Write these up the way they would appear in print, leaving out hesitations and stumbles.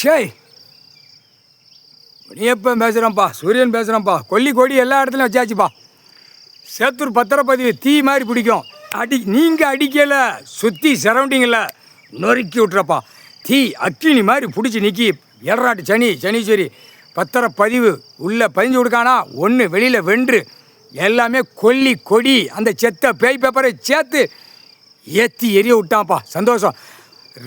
ஷேய் முனியப்பன் பேசுகிறேன்ப்பா, சூரியன் பேசுகிறேன்ப்பா. கொல்லி கொடி எல்லா இடத்துலையும் வச்சாச்சுப்பா. சேத்தூர் பத்திரப்பதிவு தீ மாதிரி பிடிக்கும். நீங்கள் அடிக்கலை, சுற்றி சரௌண்டிங்கில் நொறுக்கி விட்றப்பா. தீ அக்கினி மாதிரி பிடிச்சி நிற்கி எடராட்டு சனீஸ்வரி பத்திரப்பதிவு உள்ளே பதிஞ்சு கொடுக்கானா ஒன்று வெளியில் வென்று எல்லாமே கொல்லி கொடி அந்த செத்த பேய் பேப்பரை சேர்த்து ஏற்றி எரிய விட்டான்ப்பா. சந்தோஷம்.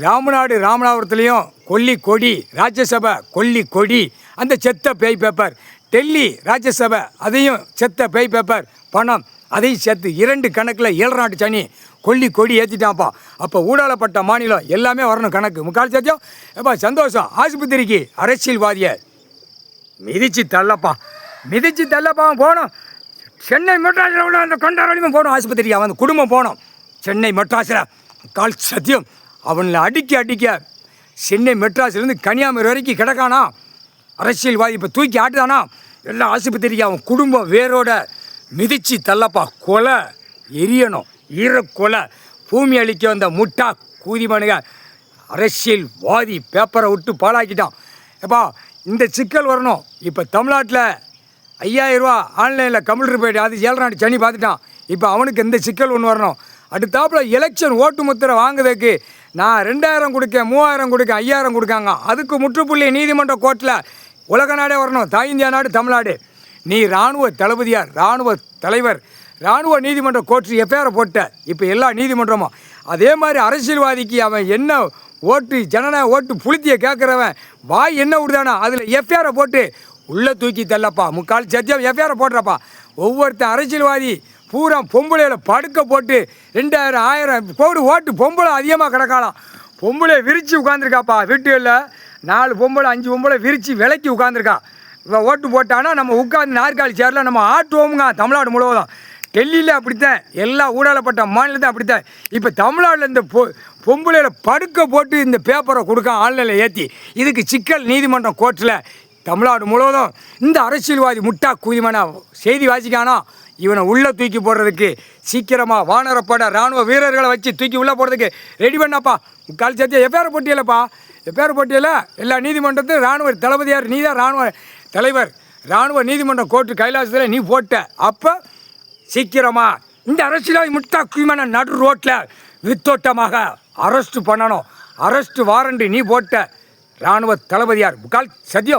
ராமநாதபுரத்துலேயும் கொல்லி கொடி ராஜ்யசபை கொல்லி கொடி அந்த செத்த பேய் பேப்பர். டெல்லி ராஜ்யசபை அதையும் செத்த பேய் பேப்பர் பணம் அதையும் சேர்த்து 2 கணக்கில் 7 நாட்டு சனி கொல்லி கொடி ஏற்றிட்டான்ப்பா. அப்போ ஊடாலப்பட்ட மாநிலம் எல்லாமே வரணும் கணக்கு. முக்கால் சத்தியம் எப்பா சந்தோஷம். ஆஸ்பத்திரிக்கு அரசியல்வாதியை மிதிச்சு தள்ளப்பா போகணும். சென்னை மெட்ராஸில் உள்ள அந்த கொண்டாரடியும் போகணும் ஆஸ்பத்திரிக்கு. அவன் குடும்பம் போகணும் சென்னை மெட்ராஸில். கால் சத்தியம் அவனில் அடிக்க சென்னை மெட்ராஸ்லேருந்து கன்னியாகுமரி வரைக்கும் கிடக்கானா அரசியல்வாதி. இப்போ தூக்கி ஆட்டுதானா எல்லாம் ஆஸ்பத்திரிக்கு அவன் குடும்பம் வேரோட மிதிச்சு தள்ளப்பா. கொலை எரியணும், ஈரக்கொலை. பூமி அளிக்க வந்த முட்டா கூதிமனுக அரசியல்வாதி பேப்பரை விட்டு பாழாக்கிட்டான். எப்பா இந்த சிக்கல் வரணும். இப்போ தமிழ்நாட்டில் 5000 ரூபா ஆன்லைனில் கம்ப்யூட்டர் போய்ட்டு அது 7 நாட்டு சனி பார்த்துட்டான். இப்போ அவனுக்கு எந்த சிக்கல் ஒன்று வரணும். அடுத்தாப்பில் எலெக்ஷன் ஓட்டு முத்திரை வாங்குறதுக்கு நான் 2000 கொடுக்கேன், 3000 கொடுக்கேன், 5000 கொடுக்காங்க. அதுக்கு முற்றுப்புள்ளி நீதிமன்ற கோர்ட்டில் உலக நாடே வரணும். தாய் இந்தியா நாடு தமிழ்நாடு. நீ இராணுவ தளபதியார், இராணுவ தலைவர், இராணுவ நீதிமன்ற கோர்ட்டு எஃப்ஐஆரை போட்ட. இப்போ எல்லா நீதிமன்றமும் அதே மாதிரி அரசியல்வாதிக்கு அவன் என்ன ஓட்டு ஜனநாயக ஓட்டு புளுத்தியை கேட்குறவன் வாய் என்ன விடுதானா அதில் எஃப்ஐஆரை போட்டு உள்ளே தூக்கி தள்ளப்பா. முக்கால் சத்தியம் எஃப்ஐஆரை போடுறப்பா. ஒவ்வொருத்தன் அரசியல்வாதி பூரா பொம்பளையில் படுக்க போட்டு 2000 1000 கோடி ஓட்டு பொம்பளை அதிகமாக கிடக்கலாம். பொம்பளை விரித்து உட்காந்துருக்காப்பா. வீட்டுகளில் 4 பொம்பளை 5 பொம்பளை விரித்து விலைக்கு உட்காந்துருக்கா. இவன் ஓட்டு போட்டான்னா நம்ம உட்காந்து நாற்காலி சேரில் நம்ம ஆட்டுவோமுங்க. தமிழ்நாடு முழுவதும் டெல்லியில் அப்படித்தான், எல்லா ஊடாலப்பட்ட மாநிலத்தையும் அப்படித்தான். இப்போ தமிழ்நாட்டில் இந்த பொம்பளையில் படுக்க போட்டு இந்த பேப்பரை கொடுக்க ஆன்லைனில் ஏற்றி இதுக்கு சிக்கல் நீதிமன்றம் கோர்ட்டில். தமிழ்நாடு முழுவதும் இந்த அரசியல்வாதி முட்டா கூதிமான செய்தி வாசிக்கானா இவனை உள்ளே தூக்கி போடுறதுக்கு சீக்கிரமாக வானரப்பட இராணுவ வீரர்களை வச்சு தூக்கி உள்ளே போடுறதுக்கு ரெடி பண்ணாப்பா. முக்கால் சத்தியம் எஃப்ஐஆர் போட்டியலப்பா. எஃப்ஐஆர் போட்டியில் எல்லா நீதிமன்றத்தையும் இராணுவ தளபதியார் நீ தான் இராணுவ தலைவர். இராணுவ நீதிமன்ற கோர்ட்டு கைலாசத்தில் நீ போட்ட. அப்போ சீக்கிரமாக இந்த அரசியல்வாதி முட்டா கூதிமான நடு ரோட்டில் வித்தோட்டமாக அரெஸ்ட் பண்ணணும். அரெஸ்ட் வாரண்ட் நீ போட்ட இராணுவ தளபதியார் முக்கால் சத்தியம்.